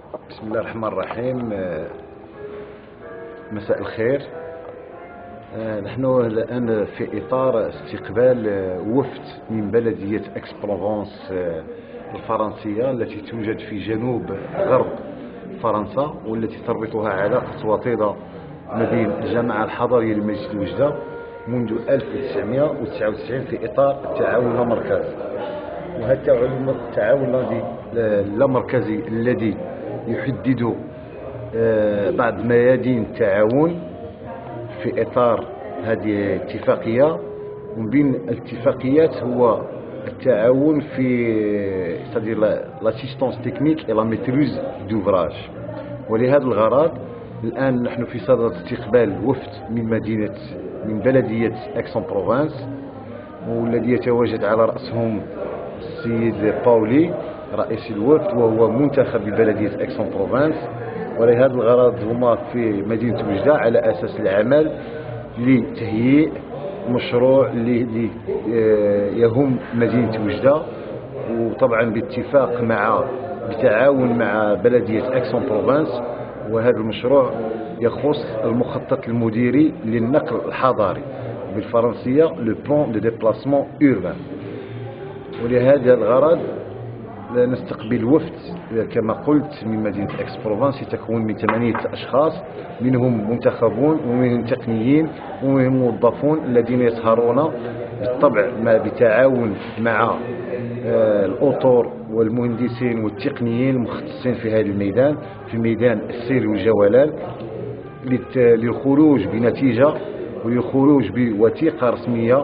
بسم الله الرحمن الرحيم. مساء الخير. نحن الآن في إطار استقبال وفد من بلدية أكس-بروفنس الفرنسية التي توجد في جنوب غرب فرنسا، والتي تربطها علاقة وطيدة ما بين الجامعة الحضرية لمجلس الوجدة منذ 1999 في إطار التعاون اللامركزي. وهذا التعاون اللامركزي الذي يحدد بعض ميادين التعاون في إطار هذه الاتفاقية. ومن بين الاتفاقيات هو التعاون في لاسيستونس تكنيك إلى ميتريز دوفراج. ولهذا الغرض الآن نحن في صدد استقبال وفد من بلدية أكس-بروفنس، والذي يتواجد على رأسهم السيد باولي رئيس الوفد، وهو منتخب ببلدية أكس-بروفنس. ولهذا الغرض هما في مدينة وجدة على أساس العمل لتهيئ مشروع اللي يهم مدينة وجدة، وطبعا بتعاون مع بلدية أكس-بروفنس. وهذا المشروع يخص المخطط المديري للنقل الحضاري بالفرنسية لو بلان دو ديبلاسمون اوربان. ولهذا الغرض نستقبل وفد كما قلت من مدينة أكس-بروفنس يتكون من 8 أشخاص، منهم منتخبون ومنهم تقنيين ومنهم موظفون الذين يسهرون بالطبع بتعاون مع الأطر والمهندسين والتقنيين المختصين في هذا الميدان، في ميدان السير والجولان، للخروج بنتيجة وللخروج بوثيقة رسمية.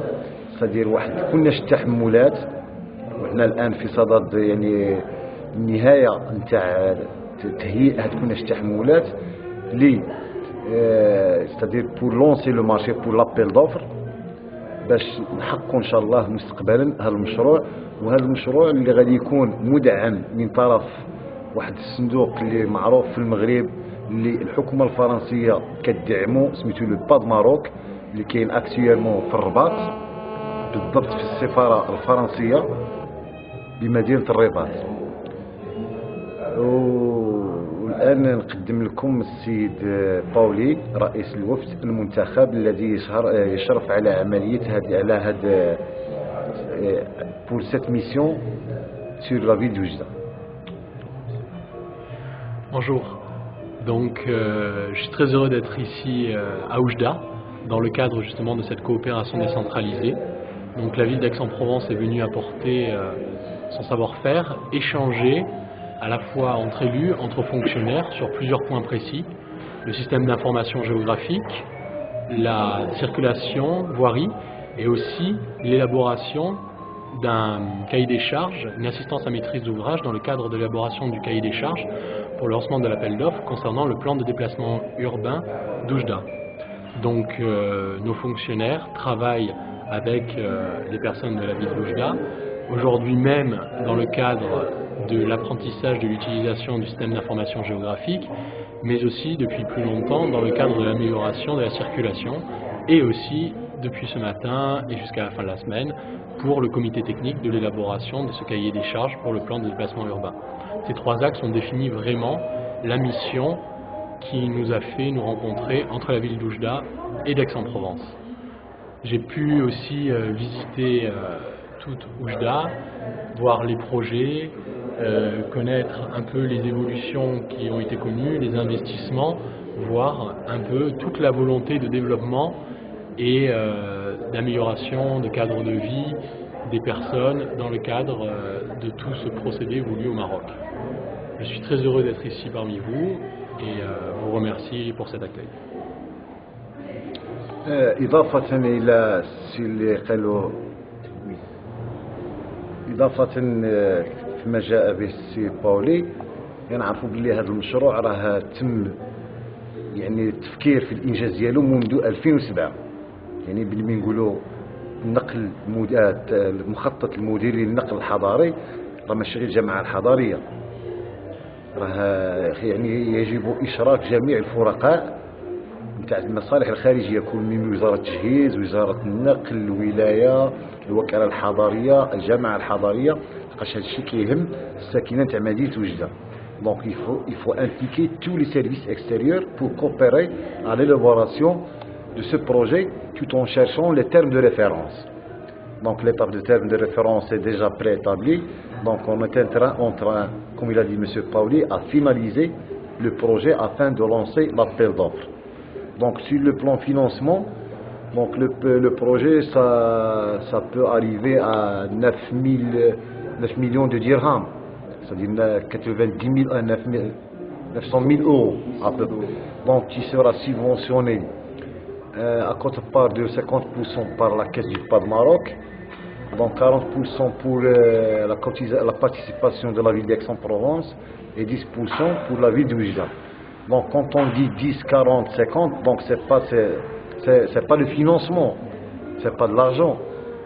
صدير واحد كناش التحملات، وحنا الآن في صدد يعني النهاية نتاع تهيئ هاد كناش التحملات لي c'est-à-dire pour lancer le marché pour l'appel d'offres باش نحققوا ان شاء الله مستقبلا هذا المشروع. وهذا المشروع اللي غادي يكون مدعم من طرف واحد الصندوق اللي معروف في المغرب، اللي الحكومه الفرنسيه كتدعمه، سميتو لو با دو ماروك، اللي كاين اكتييرمون في الرباط، بالضبط في السفاره الفرنسيه بمدينه الرباط. والآن نقدم لكم السيد باولي رئيس الوفد المنتخب الذي يشرف على عملية هذه pour cette mission sur la ville d'Oujda. Bonjour. Donc, je suis très heureux d'être ici à Oujda, dans le cadre justement de cette coopération décentralisée. Donc, la ville d'Aix-en-Provence est venue apporter son savoir-faire, échanger à la fois entre élus, entre fonctionnaires, sur plusieurs points précis: le système d'information géographique, la circulation, voirie, et aussi l'élaboration d'un cahier des charges, une assistance à maîtrise d'ouvrage dans le cadre de l'élaboration du cahier des charges pour le lancement de l'appel d'offres concernant le plan de déplacement urbain d'Oujda. Donc nos fonctionnaires travaillent avec les personnes de la ville d'Oujda, aujourd'hui même dans le cadre de l'apprentissage de l'utilisation du système d'information géographique, mais aussi depuis plus longtemps dans le cadre de l'amélioration de la circulation, et aussi depuis ce matin et jusqu'à la fin de la semaine pour le comité technique de l'élaboration de ce cahier des charges pour le plan de déplacement urbain. Ces 3 axes ont défini vraiment la mission qui nous a fait nous rencontrer entre la ville d'Oujda et d'Aix-en-Provence. J'ai pu aussi visiter toute Oujda, voir les projets, connaître un peu les évolutions qui ont été connues, les investissements, voir un peu toute la volonté de développement et d'amélioration de cadre de vie des personnes dans le cadre de tout ce procédé voulu au Maroc. Je suis très heureux d'être ici parmi vous et vous remercie pour cet accueil. إضافة إلى اللي قالوا، إضافة فيما جاء به السي باولي، نعرفوا بلي هذا المشروع راه تم يعني التفكير في الإنجاز ديالو منذ 2007. يعني بلي نقولوا النقل المخطط المديري للنقل الحضاري راه ماشي غير الجامعة الحضارية، راه يعني يجب إشراك جميع الفرقاء نتاع المصالح الخارجية، كل من وزارة التجهيز، وزارة النقل، الولاية، الوكالة الحضارية، الجامعة الحضارية، لقاش هذا الشيء كيهم الساكنة تاع مدينة وجدة. Donc il faut impliquer tous les services extérieurs pour coopérer à l'élaboration de ce projet tout en cherchant les termes de référence. Donc l'étape de termes de référence est déjà préétablie. Donc on est en train, comme il a dit M. Pauli, à finaliser le projet afin de lancer l'appel d'offres. Donc sur le plan financement, donc le projet ça peut arriver à 9 millions de dirhams, c'est-à-dire 90 000 à 900 000 euros à peu près. Donc qui sera subventionné à contrepartie de 50% par la Caisse du PAD Maroc, donc 40% pour la participation de la ville d'Aix-en-Provence et 10% pour la ville de Oujda. Donc quand on dit 10, 40, 50, donc c'est pas le financement, c'est pas de l'argent,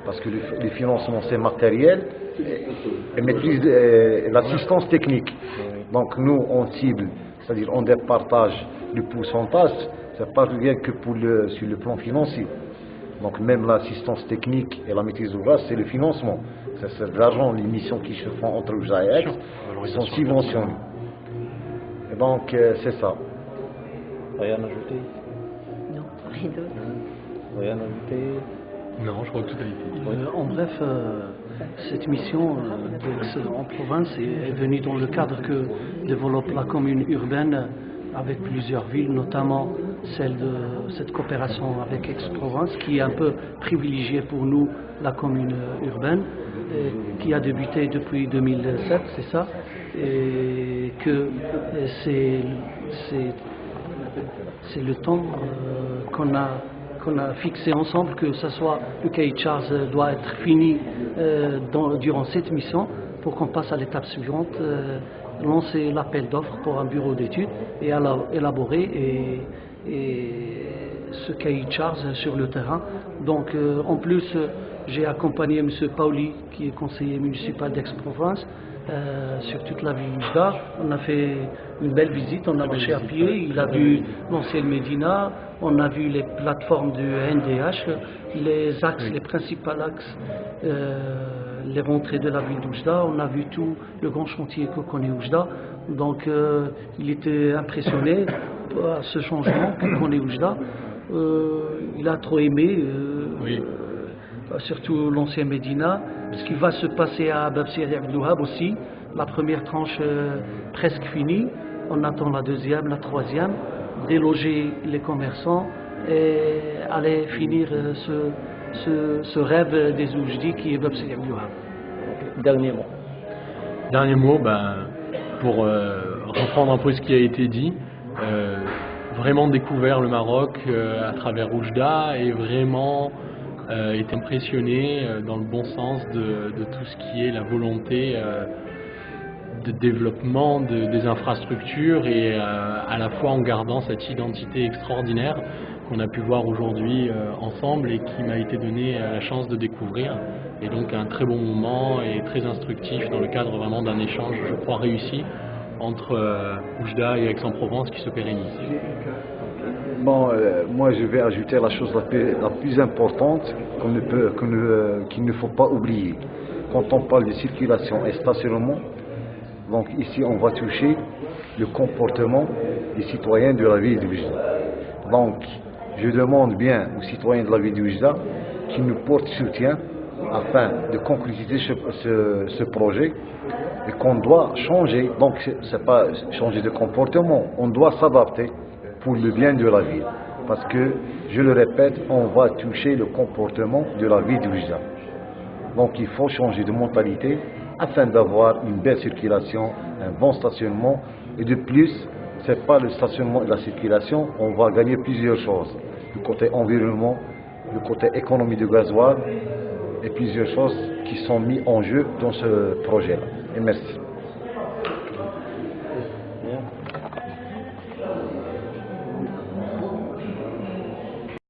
parce que le financement c'est matériel et maîtrise l'assistance technique. Donc nous on cible, c'est-à-dire on départage le pourcentage, c'est pas rien que sur le plan financier. Donc même l'assistance technique et la maîtrise d'ouvrage, c'est le financement. C'est de l'argent, les missions qui se font entre Oujda et Aix sont subventionnées. Et donc c'est ça. Rien à ajouter? Non, rien d'autre. Rien à ajouter? Non, je crois que tout a été dit. En bref, cette mission en province est venue dans le cadre que développe la commune urbaine avec plusieurs villes, notamment celle de cette coopération avec Aix-Provence, qui est un peu privilégiée pour nous, la commune urbaine, qui a débuté depuis 2007, c'est ça, et que c'est le temps qu'on a fixé ensemble, que ce soit le cahier de charge doit être fini durant cette mission pour qu'on passe à l'étape suivante, lancer l'appel d'offres pour un bureau d'études et élaborer ce cahier de charge sur le terrain. Donc en plus j'ai accompagné M. Pauli, qui est conseiller municipal d'Aix-Provence, sur toute la ville d'Oujda. On a fait une belle visite, on a marché à pied, il a vu l'ancienne Médina, on a vu les plateformes du NDH, les axes, les principaux axes, les rentrées de la ville d'Oujda, on a vu tout le grand chantier que connaît Oujda. Donc il était impressionné par ce changement que connaît Oujda. Il a trop aimé, surtout l'ancien Médina, ce qui va se passer à Bab Sidi Abdelouhab aussi. La première tranche presque finie, on attend la deuxième, la troisième, déloger les commerçants et aller finir ce rêve des Oujdi qui est Bab Sidi Abdelouhab. Dernier mot. Dernier mot, pour reprendre un peu ce qui a été dit, vraiment découvert le Maroc à travers Oujda et vraiment été impressionné dans le bon sens de tout ce qui est la volonté de développement des infrastructures et à la fois en gardant cette identité extraordinaire qu'on a pu voir aujourd'hui ensemble et qui m'a été donné la chance de découvrir. Et donc un très bon moment et très instructif dans le cadre vraiment d'un échange, je crois, réussi entre Oujda et Aix-en-Provence qui se pérennise. Bon, moi je vais ajouter la chose la plus importante qu'il ne faut pas oublier. Quand on parle de circulation et stationnement, donc ici on va toucher le comportement des citoyens de la ville d'Oujda. Donc je demande bien aux citoyens de la ville d'Oujda qu'ils nous portent soutien afin de concrétiser ce projet et qu'on doit changer. Donc c'est pas changer de comportement, on doit s'adapter pour le bien de la ville. Parce que, je le répète, on va toucher le comportement de la ville d'Oujda. Donc il faut changer de mentalité afin d'avoir une belle circulation, un bon stationnement. Et de plus, ce n'est pas le stationnement et la circulation, on va gagner plusieurs choses. Le côté environnement, le côté économie de gasoil et plusieurs choses qui sont mises en jeu dans ce projet-là. Et merci.